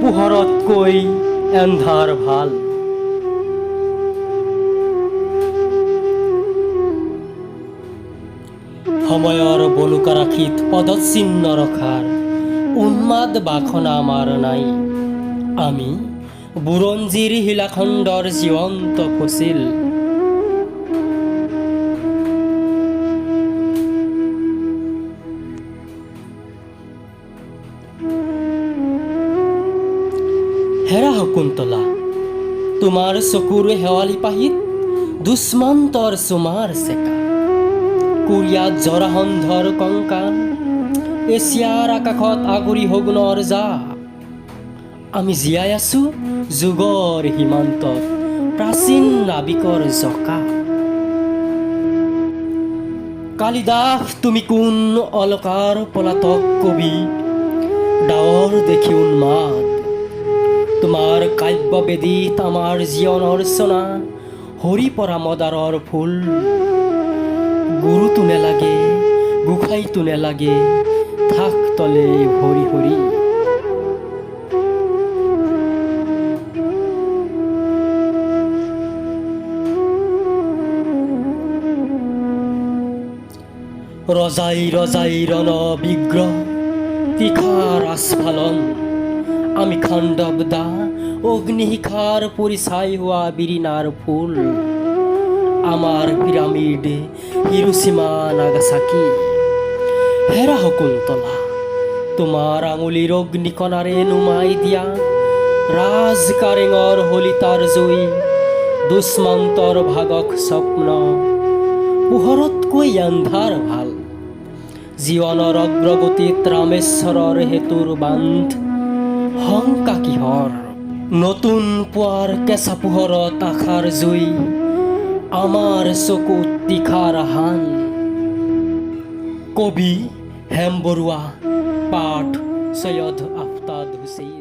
পোহৰতকৈ এন্ধাৰ ভাল। সময়ৰ বলুকাৰাশীত পদচিহ্ন ৰখাৰ উন্মাদ বাসনা আমাৰ নাই। আমি বুৰঞ্জীৰ শিলাখণ্ডৰ জীৱন্ত ফচিল। হেৰা শকুন্তলা, তোমাৰ চকুৰ শেৱালি পাহিত দুষ্মন্তৰ চুমাৰ চেকা। কোৰিয়াত জৰাসন্ধৰ কংকাল, এছিয়াৰ আকাশত আগুৰি শগুনৰ জাক। আমি জীয়াই আছো যুগৰ সীমান্তত প্ৰাচীন নাবিকৰ জকা। কালিদাস তুমি কোন অলকাৰ পলাতক কবি, ডাৱৰ দেখি উন্মাদ। তোমাৰ কাব্যবেদীত আমাৰ জীৱনৰ ৰচনা, হৰি পৰা মদাৰৰ ফুল। গুৰুটো নেলাগে, গোসাঁইটো নেলাগে, থাক তলে হৰি হৰি। ৰজাই ৰজাই ৰণ বিগ্ৰহ, তীখাৰ আস্ফালন। আমি খাণ্ডৱদা অগ্নিশিখাৰ পৰিছাই হোৱা বিৰিণাৰ ফুল। আমাৰ পিৰামিড হিৰোশ্বিমা নাগাচাকি। হেৰা শকুন্তলা, তোমাৰ আঙুলিৰ অগ্নিকণাৰে নুমাই দিয়া ৰাজ কাৰেঙৰ হলিতাৰ জুই। দুষ্মন্তৰ ভাগক স্বপ্ন, পোহৰতকৈ এন্ধাৰ ভাল। জীৱনৰ অগ্ৰগতিত ৰামেশ্বৰৰ সেতুৰ বান্ধ, শংকা কিহৰ? নতুন পুৱাৰ কেঁচা পোহৰত আশাৰ জুই, আমাৰ চকুত তীখাৰ হান। কবি হেম বৰুৱা, পাঠ সৈয়দ আফতাব হুছেইন।